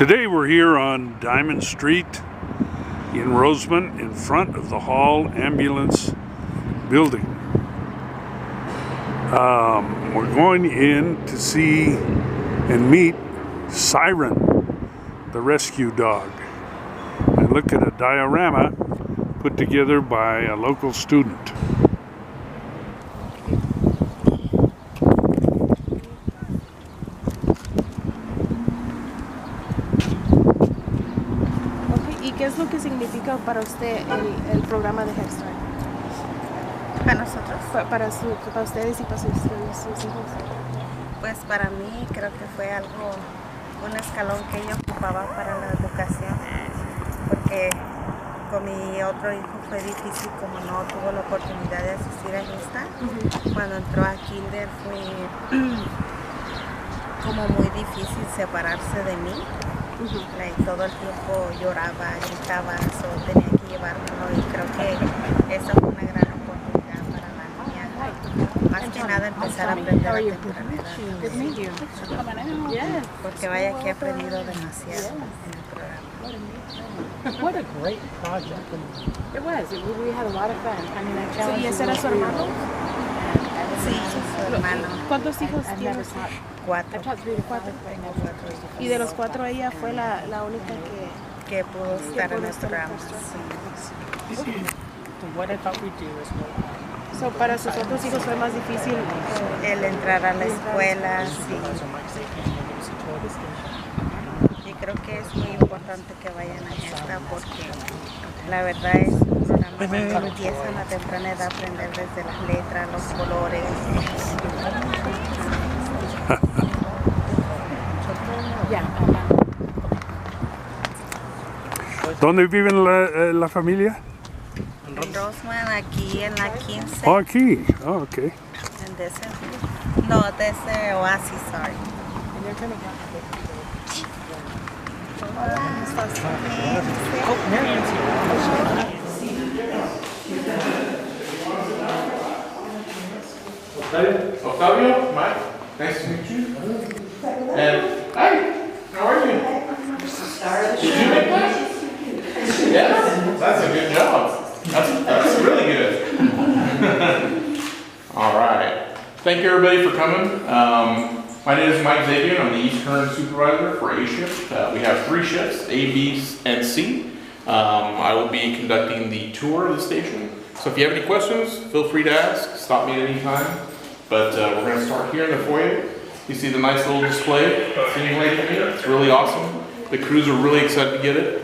Today we're here on Diamond Street in Rosamond in front of the Hall Ambulance building. We're going in to see and meet Siren the Rescue Dog and look at a diorama put together by a local student. ¿Qué es lo que significa para usted el programa de Head Start? ¿Para nosotros? Para ustedes y para sus hijos. Pues para mí creo que fue un escalón que yo ocupaba para la educación, porque con mi otro hijo fue difícil como no tuvo la oportunidad de asistir a esta. Cuando entró a Kinder fue como muy difícil separarse de mí. Todo el tiempo lloraba, gritaba, tenía que llevármelo y creo que esa fue una gran oportunidad para la niña. Más que nada empezar a aprender a temprana edad. Porque vaya que he aprendido demasiado en el programa. What a great project. It was. We had a lot of fun. I mean, I challenged ¿Y ese era su hermano? Sí, su hermano. ¿Cuántos hijos tiene? 4. Y de los 4 ella fue la única que pudo estar en el programa. So what I thought we'd do is So, para sus otros hijos fue más difícil el entrar a la escuela, sí. Y creo que es muy importante que vayan a esta porque la verdad es un programa que empiezan a temprana edad a aprender desde las letras, los colores. ¿Dónde vive la familia? En Rosamond, aquí en la 15. Oh, aquí. Oh, ok. De ese Oasis, sorry. Hola. Oh, Marian's here. Octavio, Mike, nice to meet you. And hi, how are you? Did you make that? Yes, that's a good job. That's really good. All right. Thank you everybody for coming. My name is Mike Zabian. I'm the East Kern supervisor for A shift. We have 3 shifts, A, B, and C. I will be conducting the tour of the station. So if you have any questions, feel free to ask. Stop me at any time. But we're going to start here in the foyer. You see the nice little display sitting right here. It's really awesome. The crews are really excited to get it.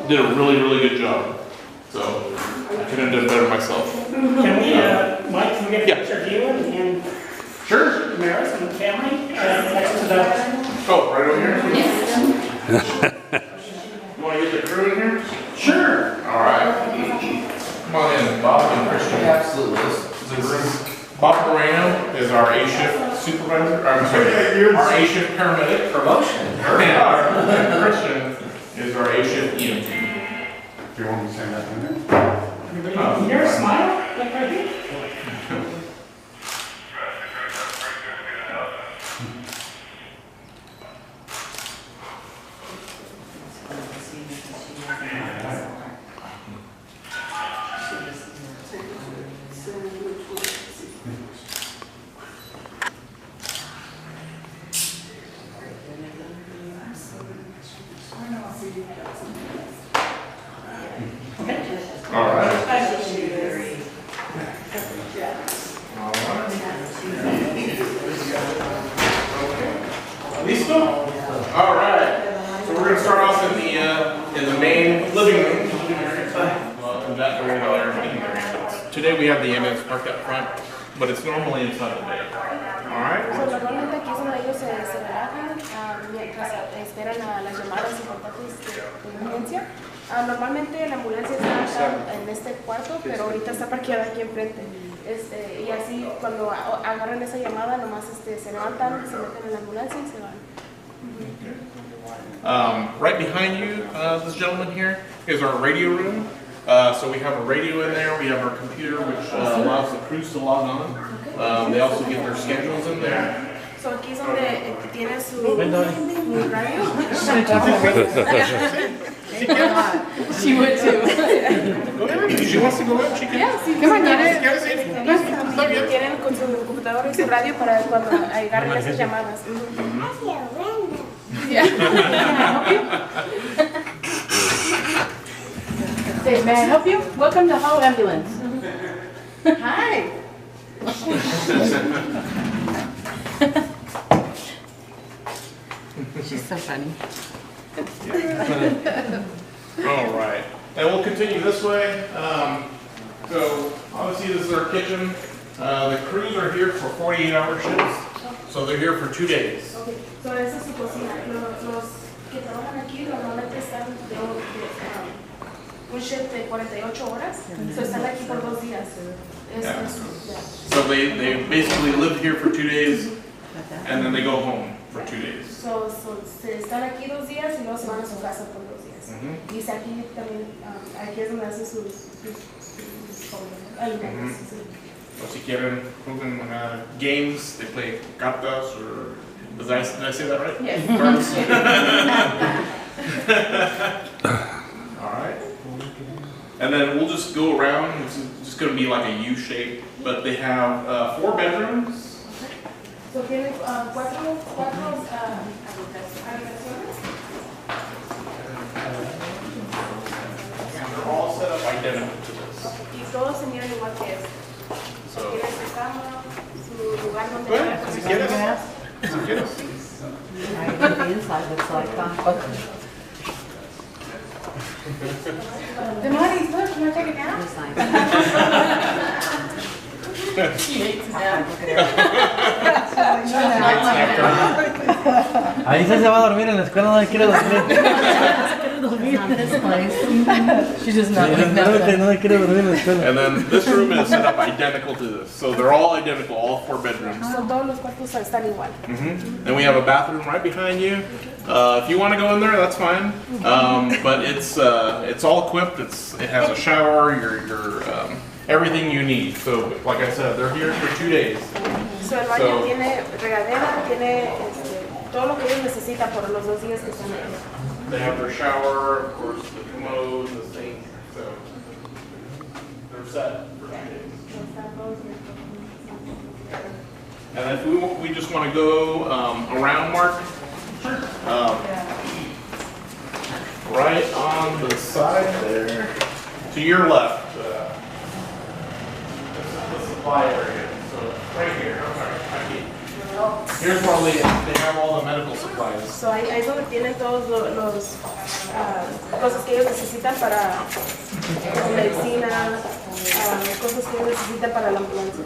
Did a really good job. So I couldn't have done better myself. Can we, Mike, can we get a picture of you and Sure. Damariz and the family next to the... Oh, right over here? Yes. You want to get the crew in here? Sure. All right. Come on in, Bob and Christian. Absolutely. Bob Moreno is our A shift supervisor. I'm sorry, our A shift paramedic. Promotion. And our Christian is our A shift EMT. Do you want me to say that in there? You're a smile, like right here. All right. Listo? All right. So we're going to start off in the main living room. And that's where we have our meeting area. Today we have the ambulance parked up front, but it's normally inside the day. All right. Normalmente aquí es donde ellos se relajan mientras esperan a las llamadas importantes de emergencia. Normalmente la ambulancia está acá en este cuarto, pero ahorita está parqueada aquí enfrente. Y así cuando agarran esa llamada, nomás se levantan, se meten en la ambulancia y se van. Right behind you, this gentleman here, is our radio room. So we have a radio in there, we have our computer which allows the crews to log on. They also get their schedules in there. So aquí es donde tiene su radio. She would too. Go ahead. If she wants to go in, she can. Yeah, sí, Come on, tienen con su computadora y su radio para cuando agarren esas llamadas. Yeah. Say, may I help you? Welcome to Hall Ambulance. Hi. She's so funny. All right, and we'll continue this way. So obviously this is our kitchen. The crews are here for 48-hour shifts, so they're here for 2 days. Okay. So esa es su cocina. Los que trabajan aquí normalmente están de un shift de 48 horas. So están aquí por 2 días. Yeah. So they basically live here for 2 days, and then they go home for 2 days. So se están aquí 2 días y luego se van a su casa por 2 días. Y aquí también, aquí es donde hacen sus alimentos. So si quieren juegan games, they play cartas or did I say that right? Yes. All right. And then we'll just go around. This is just going to be like a U shape, but they have 4 bedrooms. So tiene cuatro habitaciones. They're all set up identical to this. Y todos se miran igual que este. So, Tiene su cama, su lugar donde bueno, trabajar. si quieres. Si quieres. The inside looks like that. Damariz, look, you want to take it down? She hates that. Ahí se va a dormir en la escuela, no quiere dormir. She does not like No quiere dormir en la escuela. And then this room is set up identical to this. So they're all identical, all 4 bedrooms. So todos los cuartos están igual. And we have a bathroom right behind you. If you want to go in there, that's fine. But it's all equipped. It has a shower, your everything you need. So like I said, they're here for 2 days. So el baño tiene regadera, tiene todo lo que ellos necesitan por los 2 días que están ahí. They have their shower, of course, the commode, the sink. So they're set for 2 days. And if we just want to go around, Mark, right on the side there, to your left, this is the supply area. So right here, I'm sorry, here's where they have all the medical supplies. So ahí es donde tienen todos los cosas que ellos necesitan para medicina, cosas que ellos necesitan para la ambulancia.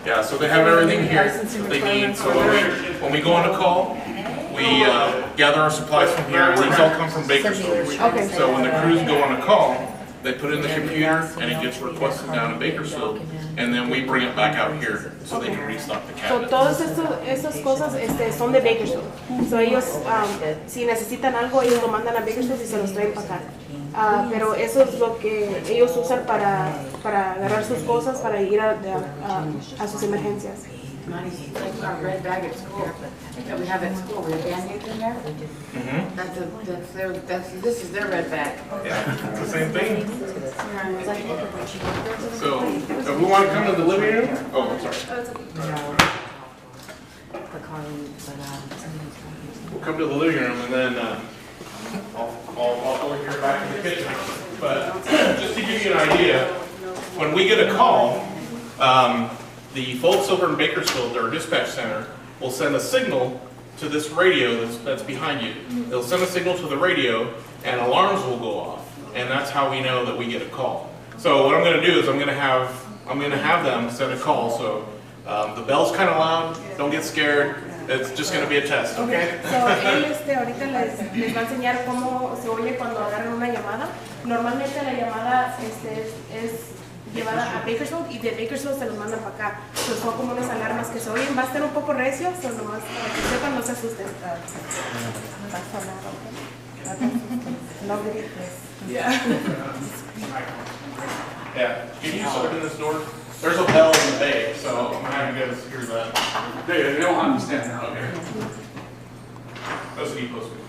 Yeah, so they have everything here that they need. So when we go on a call, we gather our supplies from here, and these all come from Bakersfield. Okay. So when the crews go on a call, they put it in the computer, and it gets requested down in Bakersfield, and then we bring it back out here so they can restock the So cabinets. todas estas cosas son de Bakersfield. So ellos, si necesitan algo, ellos lo mandan a Bakersfield y se los traen para acá. Pero eso es lo que ellos usan para agarrar sus cosas, para ir a sus emergencias. Like our red bag at school, that we have at school, we have Band-Aids in there. This is their red bag. Yeah, it's the same thing. So if we want to come to the living room, oh, I'm sorry. We'll come to the living room, and then I'll go here back in the kitchen. But just to give you an idea, when we get a call, the folks over in Bakersfield, our dispatch center, will send a signal to this radio that's behind you. They'll send a signal to the radio, and alarms will go off, and that's how we know that we get a call. So what I'm going to do is I'm going to have them send a call. So the bell's kind of loud. Don't get scared. It's just going to be a test, okay? So él ahorita les va a enseñar cómo se oye cuando agarran una llamada. Normalmente la llamada es llevada a Bakersfield y de Bakersfield se los mandan para acá. Entonces son como unas alarmas que se oyen. Va a estar un poco recio, so nomás para que sepan, no se asusten. No grites. Yeah. Yeah. Can you just open this door? There's a bell in the bay, so I'm gonna have you guys hear that. They don't understand now. Okay. Let's keep close to me.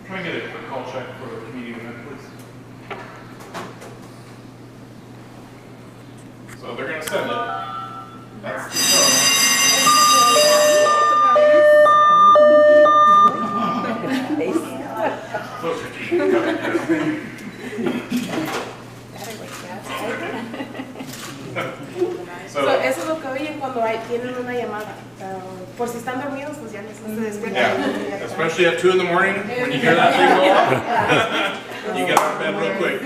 Can I get a quick call check for the community event, please? So they're gonna send it. That's the show. So, eso es lo que oyen cuando tienen una llamada. Por si están dormidos, pues ya se despiertan. Yeah, especially at 2 in the morning when you hear that thing go off. You get out of bed real quick.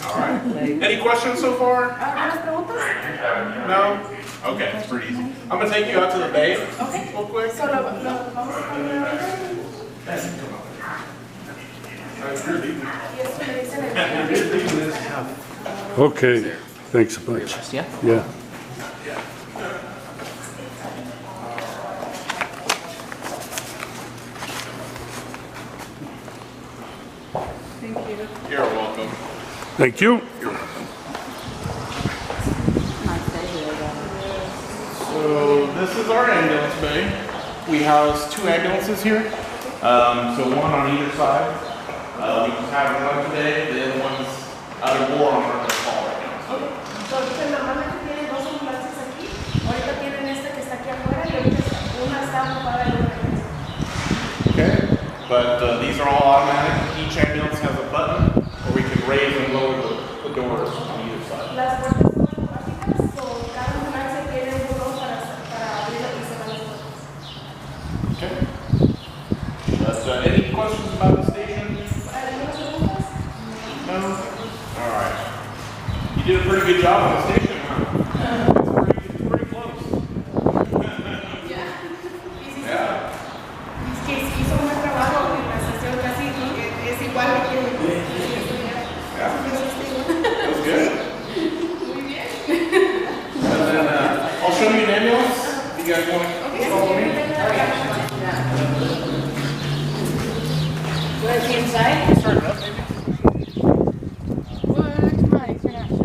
All right. Any questions so far? ¿Algunas preguntas? No? Okay, it's pretty easy. I'm gonna take you out to the bay real quick. So, vamos a poner ahorita. Okay, thanks a bunch. Yeah. You're welcome. Thank you. So this is our ambulance bay. We house 2 ambulances here. So one on either side. We have one today, the other one's out of war on our call right now. Entonces, normalmente tienen 2 ambulancias aquí. Ahorita tienen esta que está aquí afuera y ahorita una está ocupada en una. Okay, but these are all automatic. Each ambulance has a button where we can raise and lower the doors on either side. Las puertas son automáticas, o cada ambulancia tiene un botón para abrir y cerrar las puertas. Okay. But any questions about the station? ¿Algunas preguntas? No? All right. You did a pretty good job on the station, huh? It's pretty close. Yeah. Es que hizo un buen trabajo en la sesión casi, es igual que Yeah. That's good. muy bien. And then I'll show you an ambulance. You guys want to follow me? You want to see inside? Start it up, maybe. Well, come on, if you're not shy.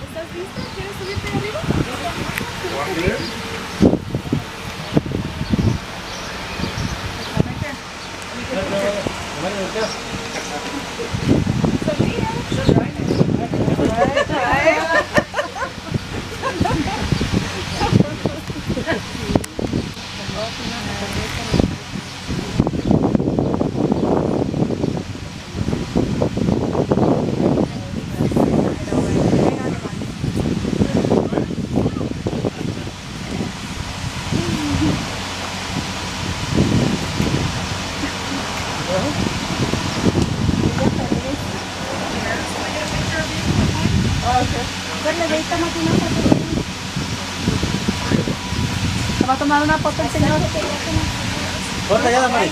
¿Estás lista? ¿Quieres subirte arriba? Want to do it? ¿Va a tomar una foto el señor? Corta ya, Damariz.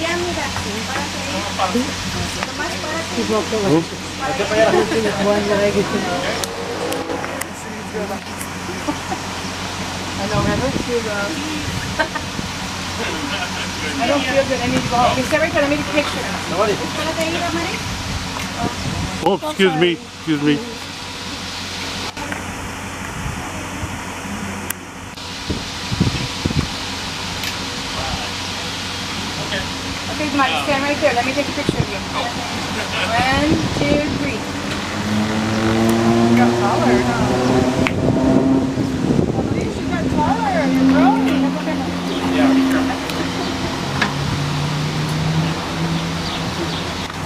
I don't feel good. I need to go home. Stay right there. Let me take a picture. Oh, excuse me. Excuse me. Okay, Mike, stand right there. Let me take a picture of you. 1, 2, 3. You got taller. You got taller. You're growing. Yeah.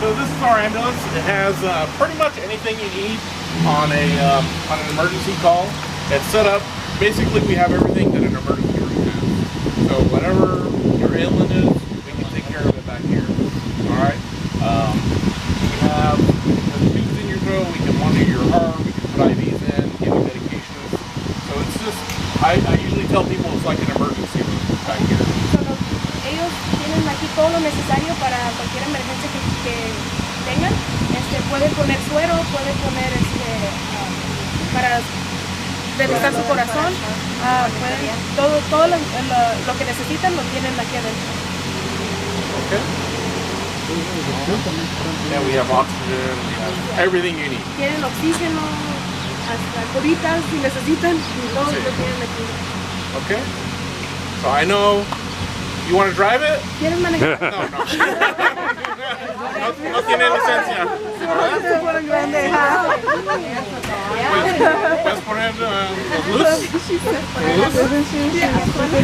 So this is our ambulance. It has pretty much anything you need on an emergency call. It's set up. Basically, we have everything that an emergency room has. So whatever your ailment is, we can take care of it back here. All right. We have the tubes in your throat. We can monitor your heart. We can put IVs in, give you medications. So it's just IV tienen aquí todo lo necesario para cualquier emergencia que tengan. Puede poner suero, puede poner para revisar su corazón, todo lo que necesitan lo tienen aquí adentro. Okay. Yeah, we have oxygen, we have everything you need. Tienen oxígeno, hasta curitas si necesitan, todo lo tienen aquí. Okay. So I know you want to drive it? ¿Quieren manejar? No. No tiene licencia. ¿Puedes poner los luz?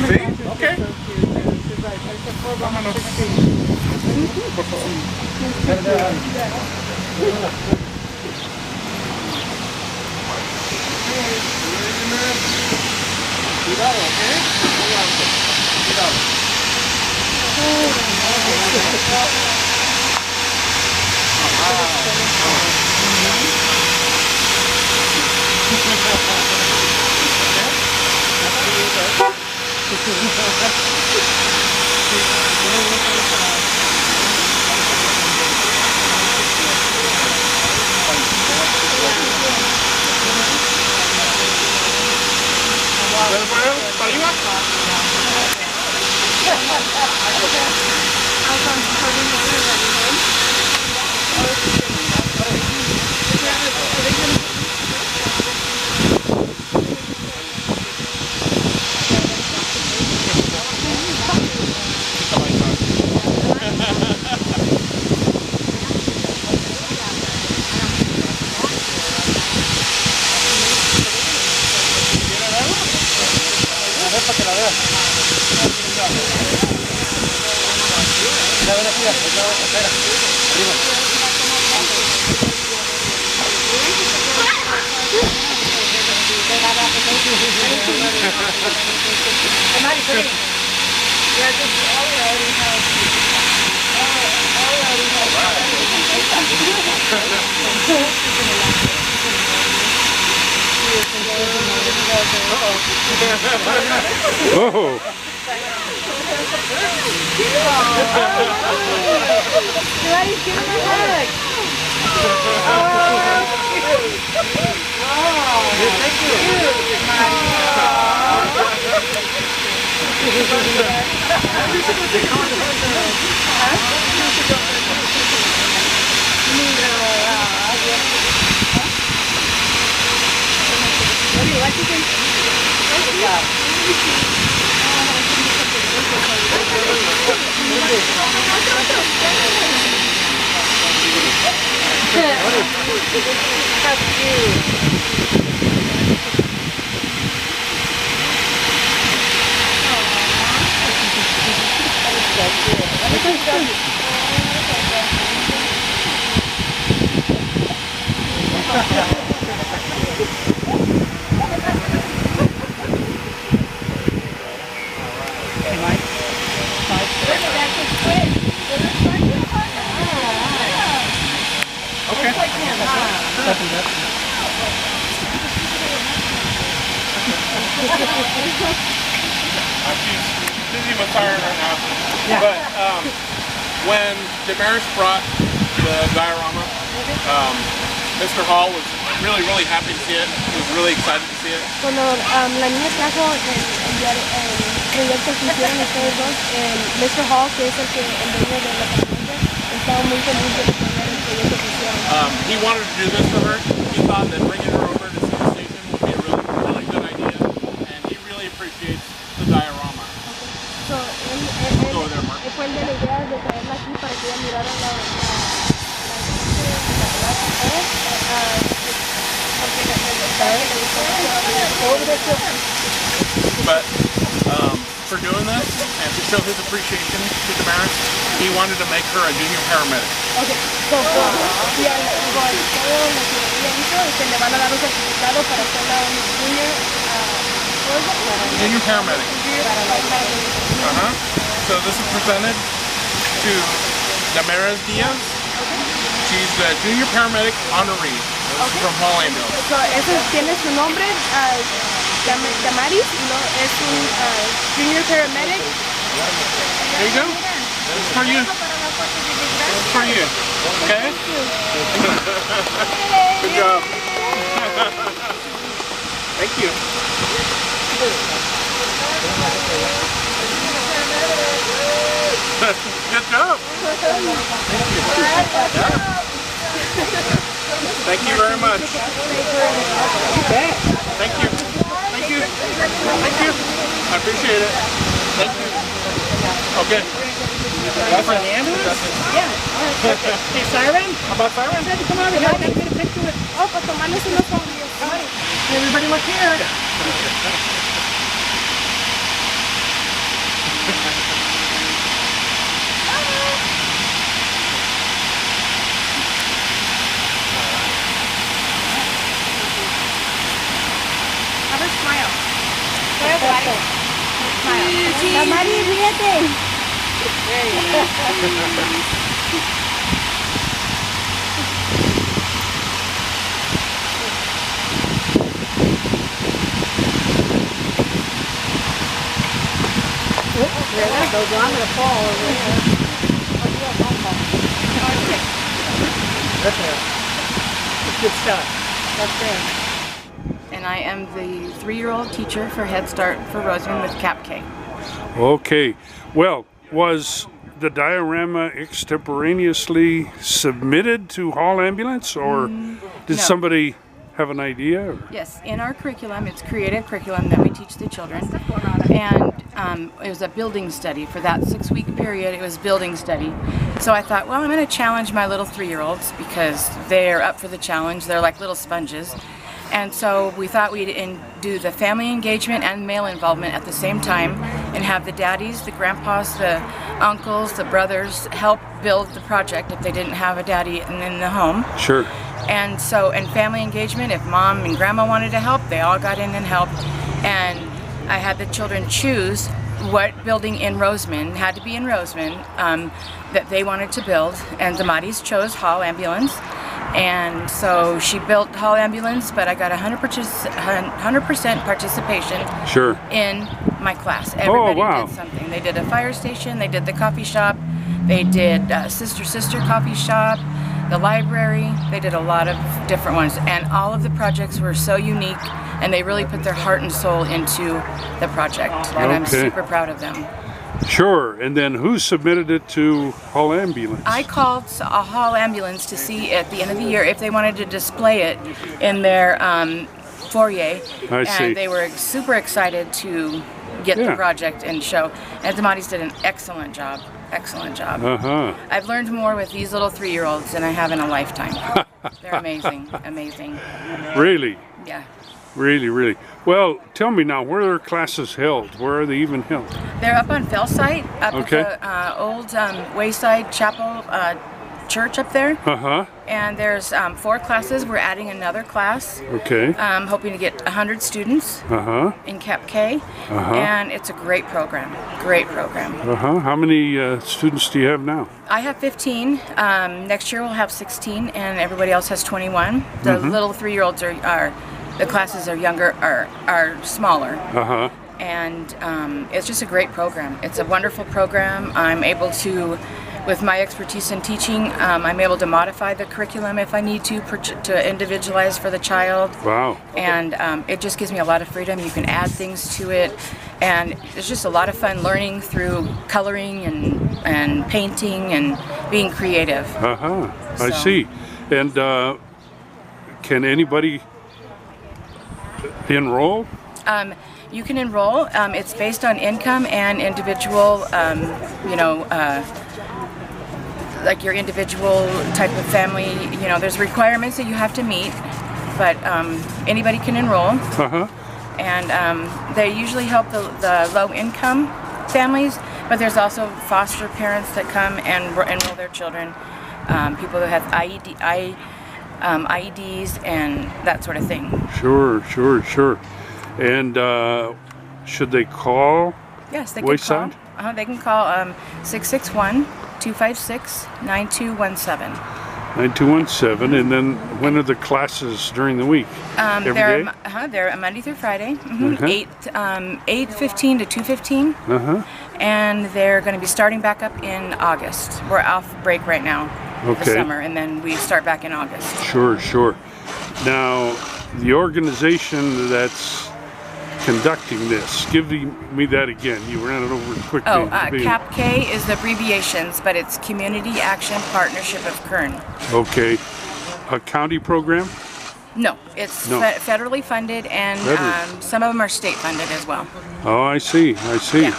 ¿Sí? Ok. Vámonos. Por favor. Cuidado, ¿ok? Cuidado. ¿Puedes poner para arriba? Oh. Everybody's giving me a hug. She's busy with Siren right now. Yeah. But when Damariz brought the diorama, Mr. Hall was really happy to see it. He was really excited to see it. Cuando la niña trajo el proyecto que hicieron ustedes dos, Mr. Hall, que es el dueño de la camioneta, estaba muy feliz de tener el proyecto que hicieron. He wanted to do this for her. He thought that bringing her over to see the station would be a really good idea, and he really appreciates the diorama. So, él fue el de la idea de traerla aquí para que ella mirara But for doing this and to show his appreciation to Damariz, he wanted to make her a junior paramedic. Okay, so todo lo que ella hizo, le van a dar un certificado para hacerla un junior paramedic. So this is presented to Damariz Diaz. She's the junior paramedic honoree. This is from Hall Ambulance. So eso tiene su nombre, Damariz, es un junior paramedic. There you go. For you. For you. Okay? Good job. Thank you. Good job. Thank you very much. Thank you. Thank you. Thank you. I appreciate it. Thank you. Okay. For the ambulance? Yeah. Hey, Siren? How about Siren? Come on, get a picture with. Oh, para tomarles unos audios. Everybody look here. Have a smile. Smile. Damariz, ríete. That goes on to the fall over there. Right there. That's good stuff. That's great. And I am the 3-year-old teacher for Head Start for Rosamond with CAPK. Okay. Well, was the diorama extemporaneously submitted to Hall Ambulance, or did no. somebody have an idea? Or? Yes, in our curriculum, it's creative curriculum that we teach the children, and it was a building study. For that 6-week period, it was building study. So I thought, well, I'm going to challenge my little 3-year-olds because they're up for the challenge. They're like little sponges. And so we thought we'd do the family engagement and male involvement at the same time and have the daddies, the grandpas, the uncles, the brothers help build the project if they didn't have a daddy in the home. Sure. And so, and family engagement, if mom and grandma wanted to help, they all got in and helped. And I had the children choose what building in Rosamond, had to be in Rosamond, that they wanted to build. And Damariz chose Hall Ambulance. And so she built Hall Ambulance, but I got 100% participation Sure. in my class. Everybody wow. did something. They did a fire station, they did the coffee shop, they did sister coffee shop, the library. They did a lot of different ones, and all of the projects were so unique, and they really put their heart and soul into the project, and I'm super proud of them. Sure. And then who submitted it to Hall Ambulance? I called a Hall Ambulance to see at the end of the year if they wanted to display it in their foyer. I see. And they were super excited to get the project and show. And Damariz did an excellent job. Excellent job. I've learned more with these little 3-year-olds than I have in a lifetime. They're amazing. Amazing. Really? Yeah. Really, really. Well, tell me now, where are classes held? Where are they even held? They're up on Fellsite, up at the old Wayside Chapel church up there. And there's 4 classes. We're adding another class. I'm hoping to get 100 students in CAPK. And it's a great program. Great program. How many students do you have now? I have 15. Next year we'll have 16, and everybody else has 21. The little 3-year-olds are the classes are younger, are smaller. And it's just a great program. It's a wonderful program. I'm able to, with my expertise in teaching, I'm able to modify the curriculum if I need to individualize for the child. Wow. And it just gives me a lot of freedom. You can add things to it. And it's just a lot of fun learning through coloring and painting and being creative. I see. And can anybody enroll? You can enroll. It's based on income and individual, like your individual type of family. You know, there's requirements that you have to meet, but anybody can enroll. And they usually help the low-income families, but there's also foster parents that come and enroll their children, people that have IEDs and that sort of thing. Sure. And should they call? Yes, they Wayside? can call. They can call 661-256-9217. 9217. And then when are the classes during the week? Every day? They're Monday through Friday, 8:15 to 2:15. And they're going to be starting back up in August. We're off break right now for the summer, and then we start back in August. Sure, sure. Now, the organization that's conducting this, give me that again. You ran it over quickly. CAPK is the abbreviations, but it's Community Action Partnership of Kern. Okay. A county program? No, it's federally funded, and some of them are state funded as well. Oh, I see. I see. Yeah.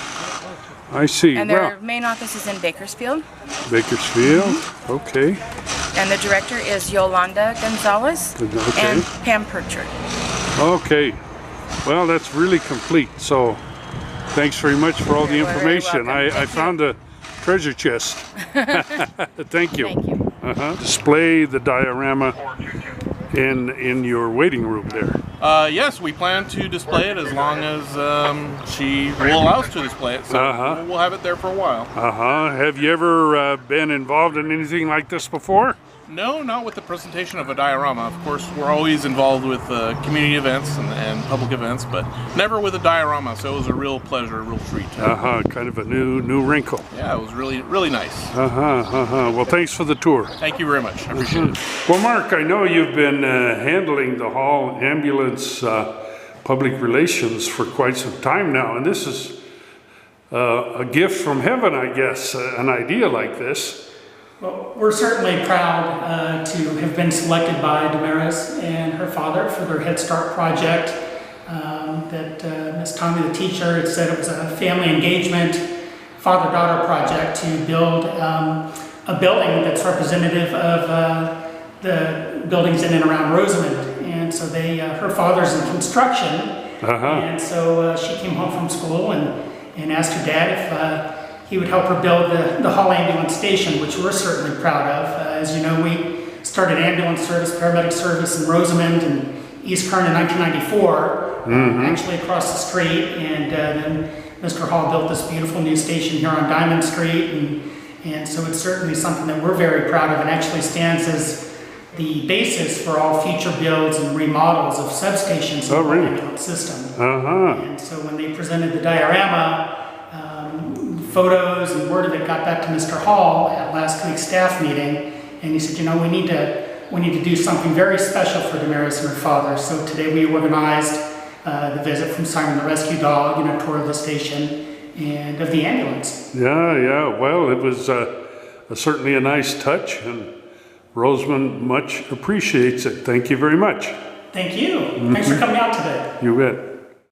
I see. And their main office is in Bakersfield. Bakersfield, okay. And the director is Yolanda Gonzalez and Pam Pritchard. Okay. Well, that's really complete. So, thanks very much for all the information. I found a treasure chest. Thank you. Thank you. Display the diorama in your waiting room there. Yes, we plan to display it as long as she will allow us to display it. So we'll have it there for a while. Have you ever been involved in anything like this before? No, not with the presentation of a diorama. Of course, we're always involved with community events and public events, but never with a diorama. So it was a real pleasure, a real treat. Kind of a new wrinkle. Yeah, it was really nice. Well, thanks for the tour. Thank you very much. I appreciate it. Well, Mark, I know you've been handling the hall ambulance public relations for quite some time now, and this is a gift from heaven, I guess, an idea like this. Well, we're certainly proud to have been selected by Damariz and her father for their Head Start project. That Ms. Tommy, the teacher, had said it was a family engagement, father-daughter project to build a building that's representative of the buildings in and around Rosamond. And so her father's in construction, and so she came home from school and asked her dad if he would help her build the Hall Ambulance Station, which we're certainly proud of. As you know, we started ambulance service, paramedic service in Rosamond and East Kern in 1994, actually across the street, and then Mr. Hall built this beautiful new station here on Diamond Street, and so it's certainly something that we're very proud of and actually stands as the basis for all future builds and remodels of substations in the ambulance system. And so when they presented the diorama, photos and word of it got back to Mr. Hall at last week's staff meeting, and he said, you know, we need to do something very special for Damariz and her father. So today we organized the visit from Siren the Rescue Dog, a tour of the station and of the ambulance. Yeah. Well, it was certainly a nice touch, and Rosamond much appreciates it. Thank you very much. Thank you. Thanks for coming out today. You bet.